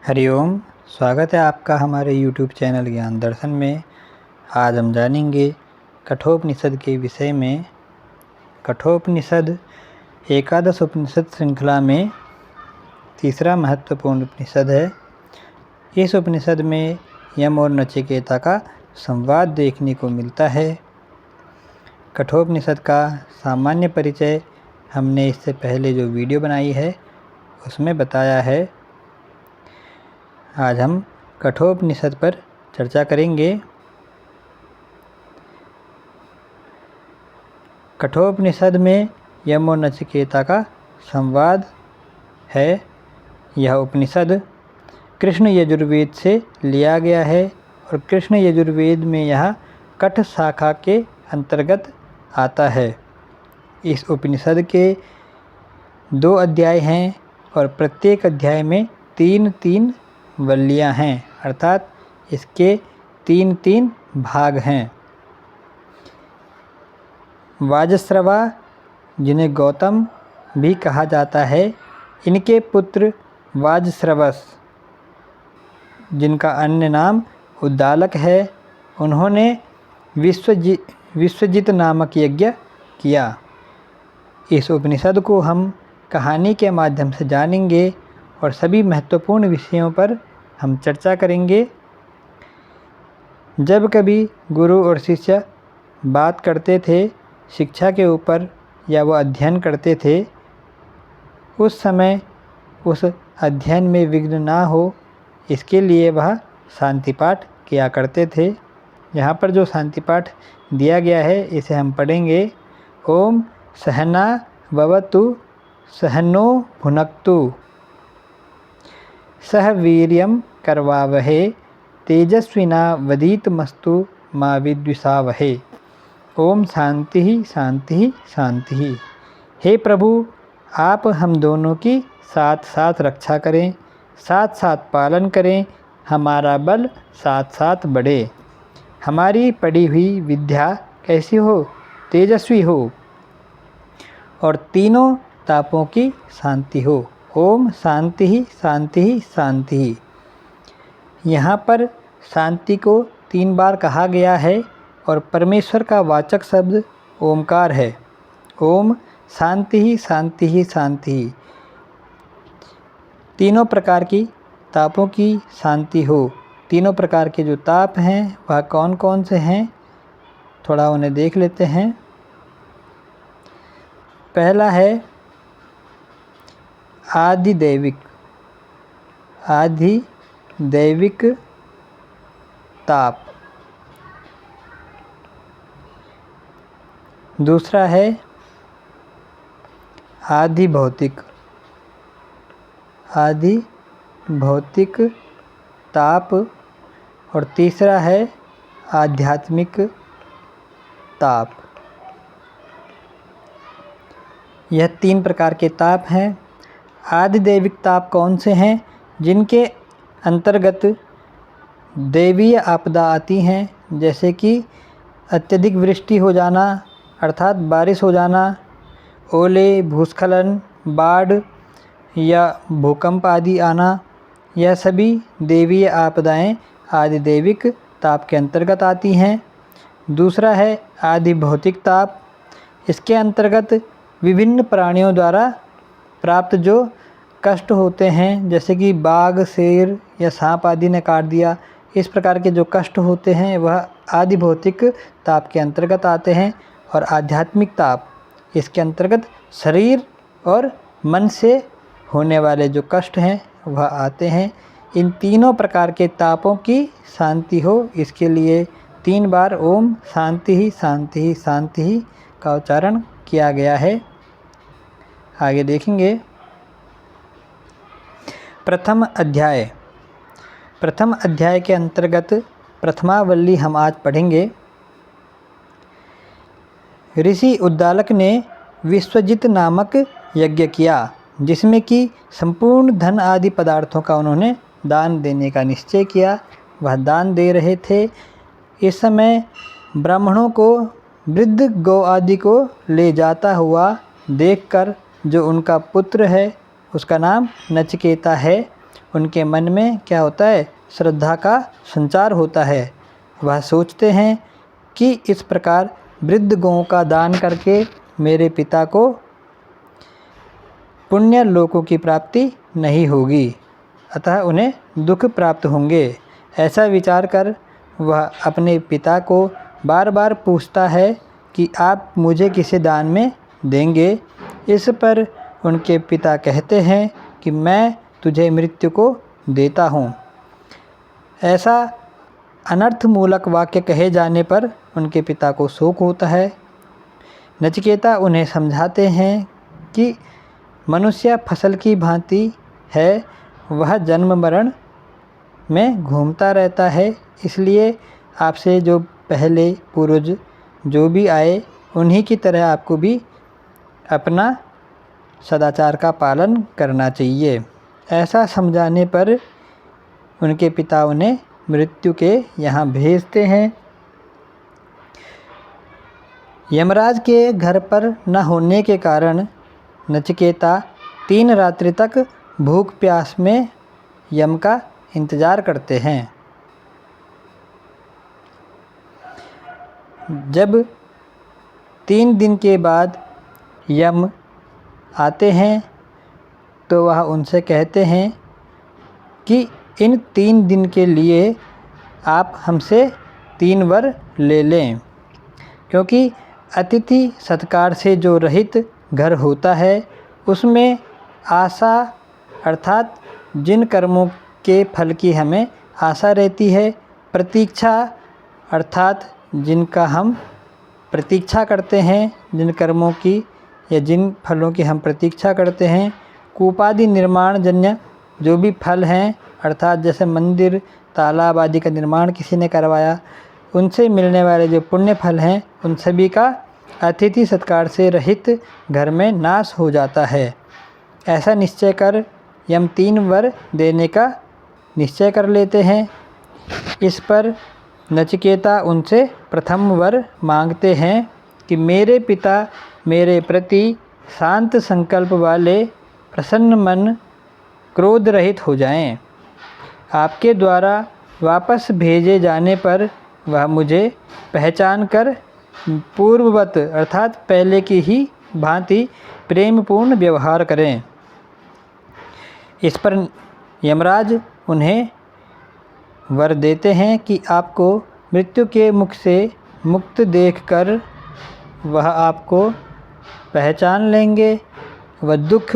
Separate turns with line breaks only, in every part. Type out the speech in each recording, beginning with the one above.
हरिओम। स्वागत है आपका हमारे YouTube चैनल ज्ञान दर्शन में। आज हम जानेंगे कठोपनिषद के विषय में। कठोपनिषद एकादश उपनिषद श्रृंखला में तीसरा महत्वपूर्ण उपनिषद है। इस उपनिषद में यम और नचिकेता का संवाद देखने को मिलता है। कठोपनिषद का सामान्य परिचय हमने इससे पहले जो वीडियो बनाई है उसमें बताया है। आज हम कठोपनिषद पर चर्चा करेंगे। कठोपनिषद में यम और नचिकेता का संवाद है। यह उपनिषद कृष्ण यजुर्वेद से लिया गया है और कृष्ण यजुर्वेद में यह कठ शाखा के अंतर्गत आता है। इस उपनिषद के 2 अध्याय हैं और प्रत्येक अध्याय में 3-3 वल्लियाँ हैं, अर्थात इसके 3-3 भाग हैं। वाजश्रवा, जिन्हें गौतम भी कहा जाता है, इनके पुत्र वाजश्रवस, जिनका अन्य नाम उद्दालक है, उन्होंने विश्वजित नामक यज्ञ किया। इस उपनिषद को हम कहानी के माध्यम से जानेंगे और सभी महत्वपूर्ण विषयों पर हम चर्चा करेंगे। जब कभी गुरु और शिष्य बात करते थे शिक्षा के ऊपर या वो अध्ययन करते थे, उस समय उस अध्ययन में विघ्न ना हो, इसके लिए वह शांति पाठ किया करते थे। यहाँ पर जो शांति पाठ दिया गया है इसे हम पढ़ेंगे। ओम सहना भवतु सहनो भुनक्तु सह वीर्यं करवावहे तेजस्विना वदीतमस्तु मा विद्विषावहे। ओम शांति शांति शांति। हे प्रभु, आप हम दोनों की साथ साथ रक्षा करें, साथ साथ पालन करें, हमारा बल साथ साथ बढ़े, हमारी पढ़ी हुई विद्या कैसी हो, तेजस्वी हो और तीनों तापों की शांति हो। ओम शांति शांति शांति। यहाँ पर शांति को 3 बार कहा गया है और परमेश्वर का वाचक शब्द ओमकार है। ओम शांति शांति शांति। तीनों प्रकार की तापों की शांति हो। तीनों प्रकार के जो ताप हैं वह कौन कौन से हैं, थोड़ा उन्हें देख लेते हैं। पहला है आधिदैविक ताप। दूसरा है आधिभौतिक ताप और तीसरा है आध्यात्मिक ताप। यह 3 प्रकार के ताप हैं। आधिदैविक ताप कौन से हैं? जिनके अंतर्गत दैवीय आपदा आती हैं, जैसे कि अत्यधिक वृष्टि हो जाना अर्थात बारिश हो जाना, ओले, भूस्खलन, बाढ़ या भूकंप आदि आना, यह सभी दैवीय आपदाएं आधिदैविक ताप के अंतर्गत आती हैं। दूसरा है आधिभौतिक ताप। इसके अंतर्गत विभिन्न प्राणियों द्वारा प्राप्त जो कष्ट होते हैं, जैसे कि बाघ, शेर या सांप आदि ने काट दिया, इस प्रकार के जो कष्ट होते हैं वह आधिभौतिक ताप के अंतर्गत आते हैं। और आध्यात्मिक ताप, इसके अंतर्गत शरीर और मन से होने वाले जो कष्ट हैं वह आते हैं। इन तीनों प्रकार के तापों की शांति हो, इसके लिए 3 बार ओम शांति शांति शांति का उच्चारण किया गया है। आगे देखेंगे। प्रथम अध्याय के अंतर्गत प्रथमावल्ली हम आज पढ़ेंगे। ऋषि उद्दालक ने विश्वजित नामक यज्ञ किया, जिसमें कि संपूर्ण धन आदि पदार्थों का उन्होंने दान देने का निश्चय किया। वह दान दे रहे थे। इस समय ब्राह्मणों को वृद्ध गौ आदि को ले जाता हुआ देखकर जो उनका पुत्र है, उसका नाम नचिकेता है, उनके मन में क्या होता है, श्रद्धा का संचार होता है। वह सोचते हैं कि इस प्रकार वृद्ध गौं का दान करके मेरे पिता को पुण्य लोकों की प्राप्ति नहीं होगी, अतः उन्हें दुख प्राप्त होंगे। ऐसा विचार कर वह अपने पिता को बार बार पूछता है कि आप मुझे किसे दान में देंगे। इस पर उनके पिता कहते हैं कि मैं तुझे मृत्यु को देता हूँ। ऐसा अनर्थमूलक वाक्य कहे जाने पर उनके पिता को शोक होता है। नचिकेता उन्हें समझाते हैं कि मनुष्य फसल की भांति है, वह जन्म मरण में घूमता रहता है, इसलिए आपसे जो पहले पूर्वज जो भी आए उन्हीं की तरह आपको भी अपना सदाचार का पालन करना चाहिए। ऐसा समझाने पर उनके पिता उन्हें मृत्यु के यहाँ भेजते हैं। यमराज के घर पर न होने के कारण नचिकेता 3 रात्रि तक भूख प्यास में यम का इंतज़ार करते हैं। जब 3 दिन के बाद यम आते हैं तो वह उनसे कहते हैं कि इन 3 दिन के लिए आप हमसे 3 वर ले लें, क्योंकि अतिथि सत्कार से जो रहित घर होता है उसमें आशा अर्थात जिन कर्मों के फल की हमें आशा रहती है, प्रतीक्षा अर्थात जिनका हम प्रतीक्षा करते हैं, जिन कर्मों की या जिन फलों की हम प्रतीक्षा करते हैं, कूपादि निर्माण जन्य जो भी फल हैं अर्थात जैसे मंदिर तालाब आदि का निर्माण किसी ने करवाया, उनसे मिलने वाले जो पुण्य फल हैं उन सभी का अतिथि सत्कार से रहित घर में नाश हो जाता है। ऐसा निश्चय कर यम 3 वर देने का निश्चय कर लेते हैं। इस पर नचिकेता उनसे प्रथम वर मांगते हैं कि मेरे पिता मेरे प्रति शांत संकल्प वाले, प्रसन्न मन, क्रोध रहित हो जाएं। आपके द्वारा वापस भेजे जाने पर वह मुझे पहचान कर पूर्ववत अर्थात पहले की ही भांति प्रेमपूर्ण व्यवहार करें। इस पर यमराज उन्हें वर देते हैं कि आपको मृत्यु के मुख से मुक्त देखकर वह आपको पहचान लेंगे। वह दुख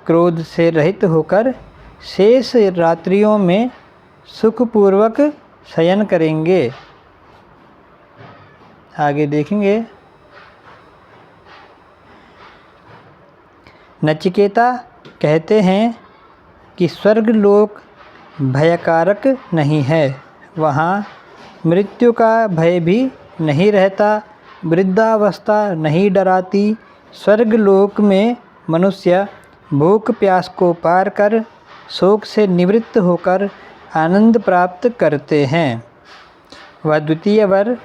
क्रोध से रहित होकर शेष रात्रियों में सुखपूर्वक शयन करेंगे। आगे देखेंगे। नचिकेता कहते हैं कि स्वर्गलोक भयकारक नहीं है, वहाँ मृत्यु का भय भी नहीं रहता, वृद्धावस्था नहीं डराती। स्वर्गलोक में मनुष्य भूख प्यास को पार कर शोक से निवृत्त होकर आनंद प्राप्त करते हैं। वह द्वितीय वर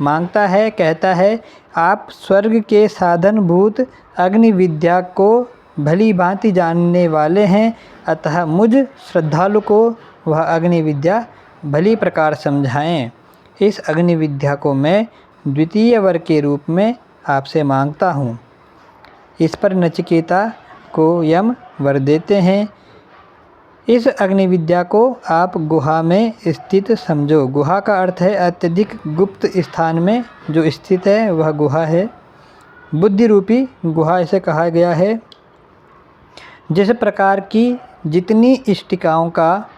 मांगता है, कहता है आप स्वर्ग के साधनभूत अग्नि विद्या को भली भांति जानने वाले हैं, अतः मुझ श्रद्धालु को वह अग्नि विद्या भली प्रकार समझाएं। इस अग्नि विद्या को मैं द्वितीय वर के रूप में आपसे मांगता हूँ। इस पर नचिकेता को यम वर देते हैं। इस अग्नि विद्या को आप गुहा में स्थित समझो। गुहा का अर्थ है अत्यधिक गुप्त स्थान में जो स्थित है वह गुहा है। बुद्धि रूपी गुहा इसे कहा गया है। जिस प्रकार की जितनी इष्टिकाओं का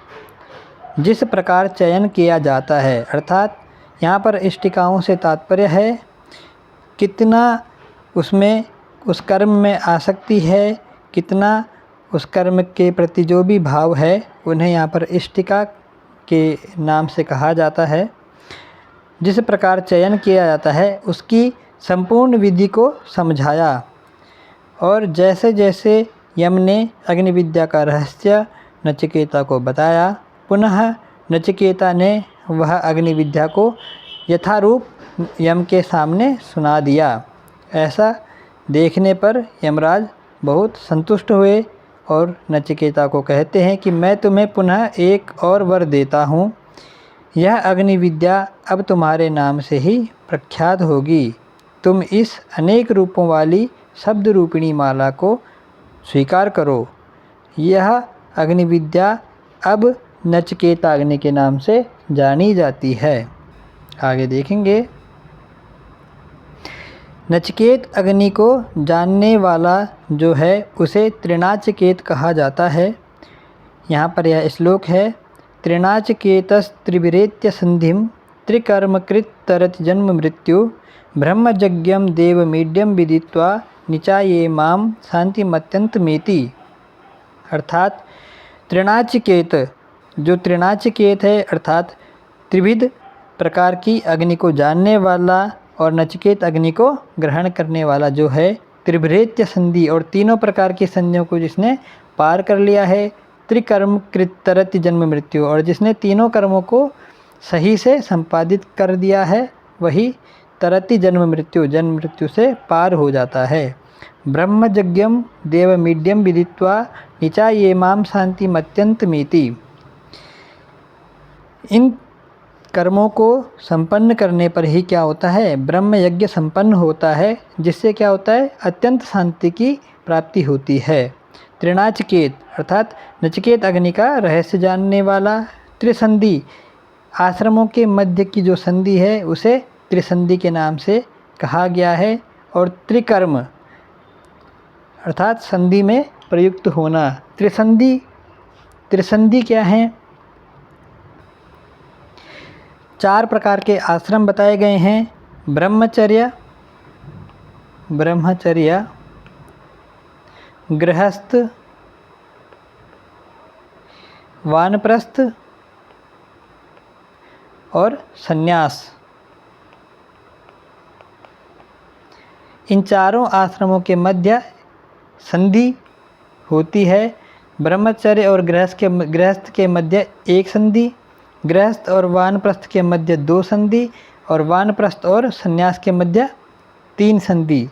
जिस प्रकार चयन किया जाता है, अर्थात यहाँ पर इष्टिकाओं से तात्पर्य है कितना उसमें उस कर्म में आसक्ति है, कितना उस कर्म के प्रति जो भी भाव है उन्हें यहाँ पर इष्टिका के नाम से कहा जाता है। जिस प्रकार चयन किया जाता है उसकी संपूर्ण विधि को समझाया और जैसे जैसे यम ने अग्नि विद्या का रहस्य नचिकेता को बताया, पुनः नचिकेता ने वह अग्नि विद्या को यथारूप यम के सामने सुना दिया। ऐसा देखने पर यमराज बहुत संतुष्ट हुए और नचिकेता को कहते हैं कि मैं तुम्हें पुनः एक और वर देता हूँ। यह अग्नि विद्या अब तुम्हारे नाम से ही प्रख्यात होगी। तुम इस अनेक रूपों वाली शब्द रूपिणी माला को स्वीकार करो। यह अग्नि विद्या अब नचिकेताग्नि के नाम से जानी जाती है। आगे देखेंगे। नचिकेत अग्नि को जानने वाला जो है उसे त्रिनाचिकेत कहा जाता है। यहाँ पर यह श्लोक है। त्रिनाचिकेतस्त्रिभिरेत्य संधिम त्रिकर्मकृत तरति जन्म मृत्यु ब्रह्मजज्ञम देवमीड्यम विदित्वा निचाये माम शांतिमत्यंतमेति। अर्थात त्रिनाचिकेत, जो त्रिनाचिकेत है अर्थात त्रिविध प्रकार की अग्नि को जानने वाला और नचिकेत अग्नि को ग्रहण करने वाला जो है, त्रिभ्रेत्य संधि और तीनों प्रकार की संधियों को जिसने पार कर लिया है, त्रिकर्म कृत तरति जन्म मृत्यु, और जिसने तीनों कर्मों को सही से संपादित कर दिया है वही तरति जन्म मृत्यु, जन्म मृत्यु से पार हो जाता है। ब्रह्मजज्ञम देवमीड्यम विदित्वा निचाये माम शांतिमत्यंतमेति। इन कर्मों को संपन्न करने पर ही क्या होता है, ब्रह्म यज्ञ संपन्न होता है, जिससे क्या होता है, अत्यंत शांति की प्राप्ति होती है। त्रिनाचिकेत अर्थात नचिकेत अग्नि का रहस्य जानने वाला। त्रिसंधि, आश्रमों के मध्य की जो संधि है उसे त्रिसंधि के नाम से कहा गया है। और त्रिकर्म अर्थात संधि में प्रयुक्त होना। त्रिसंधि क्या है, 4 प्रकार के आश्रम बताए गए हैं। ब्रह्मचर्य, गृहस्थ, वानप्रस्थ और संन्यास। इन चारों आश्रमों के मध्य संधि होती है। ब्रह्मचर्य और गृहस्थ के मध्य 1 संधि, गृहस्थ और वानप्रस्थ के मध्य 2 संधि और वानप्रस्थ और संन्यास के मध्य 3 संधि।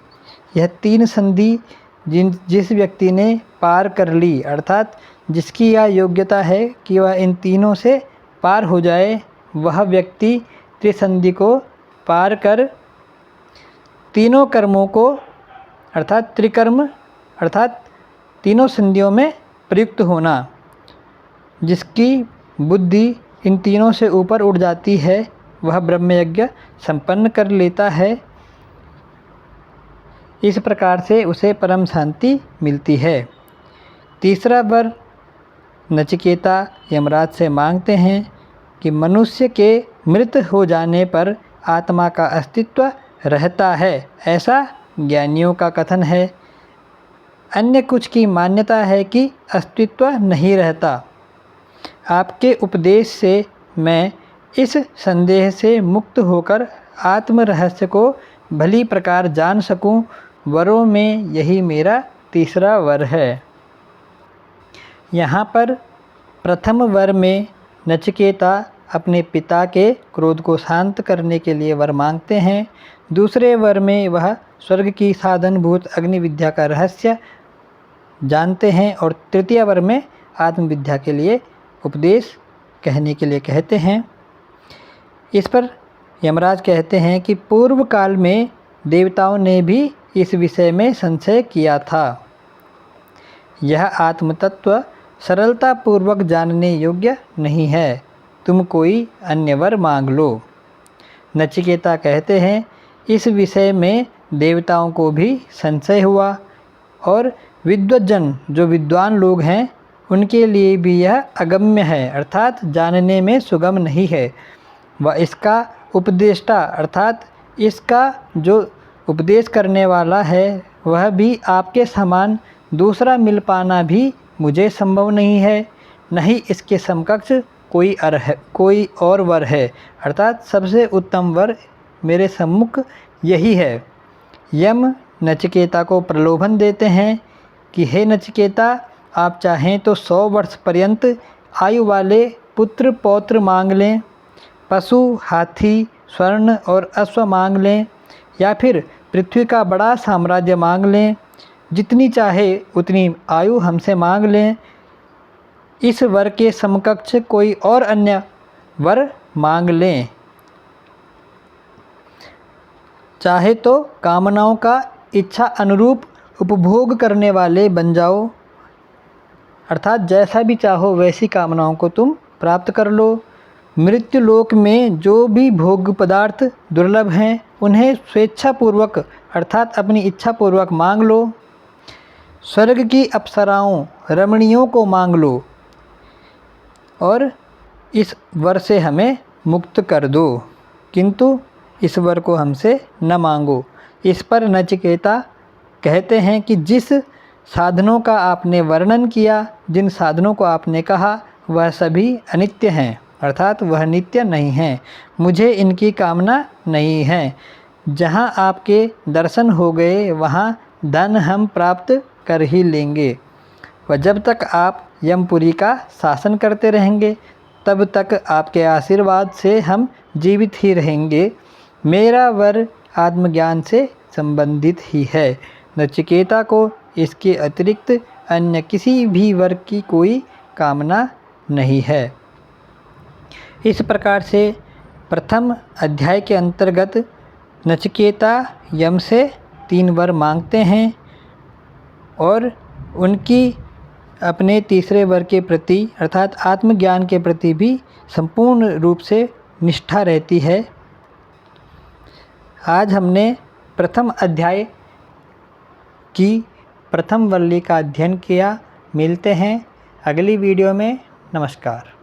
यह 3 संधि जिस व्यक्ति ने पार कर ली, अर्थात जिसकी यह योग्यता है कि वह इन तीनों से पार हो जाए, वह व्यक्ति त्रिसंधि को पार कर तीनों कर्मों को अर्थात त्रिकर्म अर्थात तीनों संधियों में प्रयुक्त होना, जिसकी बुद्धि इन तीनों से ऊपर उठ जाती है, वह ब्रह्मयज्ञ संपन्न कर लेता है। इस प्रकार से उसे परम शांति मिलती है। तीसरा वर नचिकेता यमराज से मांगते हैं कि मनुष्य के मृत हो जाने पर आत्मा का अस्तित्व रहता है, ऐसा ज्ञानियों का कथन है। अन्य कुछ की मान्यता है कि अस्तित्व नहीं रहता। आपके उपदेश से मैं इस संदेह से मुक्त होकर आत्म रहस्य को भली प्रकार जान सकूं, वरों में यही मेरा तीसरा वर है। यहाँ पर प्रथम वर में नचिकेता अपने पिता के क्रोध को शांत करने के लिए वर मांगते हैं। दूसरे वर में वह स्वर्ग की साधनभूत अग्नि विद्या का रहस्य जानते हैं और तृतीय वर में आत्मविद्या के लिए उपदेश कहने के लिए कहते हैं। इस पर यमराज कहते हैं कि पूर्व काल में देवताओं ने भी इस विषय में संशय किया था। यह आत्मतत्व सरलता पूर्वक जानने योग्य नहीं है, तुम कोई अन्य वर मांग लो। नचिकेता कहते हैं, इस विषय में देवताओं को भी संशय हुआ और विद्वज्जन जो विद्वान लोग हैं उनके लिए भी यह अगम्य है, अर्थात जानने में सुगम नहीं है। वह इसका उपदेष्टा अर्थात इसका जो उपदेश करने वाला है वह भी आपके समान दूसरा मिल पाना भी मुझे संभव नहीं है, नहीं इसके समकक्ष कोई और वर है, अर्थात सबसे उत्तम वर मेरे सम्मुख यही है। यम नचिकेता को प्रलोभन देते हैं कि हे नचिकेता, आप चाहें तो 100 वर्ष पर्यंत आयु वाले पुत्र पौत्र मांग लें, पशु हाथी स्वर्ण और अश्व मांग लें, या फिर पृथ्वी का बड़ा साम्राज्य मांग लें, जितनी चाहे उतनी आयु हमसे मांग लें। इस वर के समकक्ष कोई और अन्य वर मांग लें। चाहे तो कामनाओं का इच्छा अनुरूप उपभोग करने वाले बन जाओ, अर्थात जैसा भी चाहो वैसी कामनाओं को तुम प्राप्त कर लो। मृत्यु लोक में जो भी भोग पदार्थ दुर्लभ हैं उन्हें स्वेच्छापूर्वक अर्थात अपनी इच्छापूर्वक मांग लो। स्वर्ग की अप्सराओं रमणियों को मांग लो और इस वर से हमें मुक्त कर दो, किंतु इस वर को हमसे न मांगो। इस पर नचिकेता कहते हैं कि जिस साधनों का आपने वर्णन किया, जिन साधनों को आपने कहा, वह सभी अनित्य हैं, अर्थात वह नित्य नहीं हैं। मुझे इनकी कामना नहीं है। जहाँ आपके दर्शन हो गए वहाँ धन हम प्राप्त कर ही लेंगे, व जब तक आप यमपुरी का शासन करते रहेंगे तब तक आपके आशीर्वाद से हम जीवित ही रहेंगे। मेरा वर आत्मज्ञान से संबंधित ही है। नचिकेता को इसके अतिरिक्त अन्य किसी भी वर की कोई कामना नहीं है। इस प्रकार से प्रथम अध्याय के अंतर्गत नचिकेता यम से 3 वर मांगते हैं और उनकी अपने तीसरे वर के प्रति अर्थात आत्मज्ञान के प्रति भी संपूर्ण रूप से निष्ठा रहती है। आज हमने प्रथम अध्याय की प्रथम वल्ली का अध्ययन किया। मिलते हैं अगली वीडियो में। नमस्कार।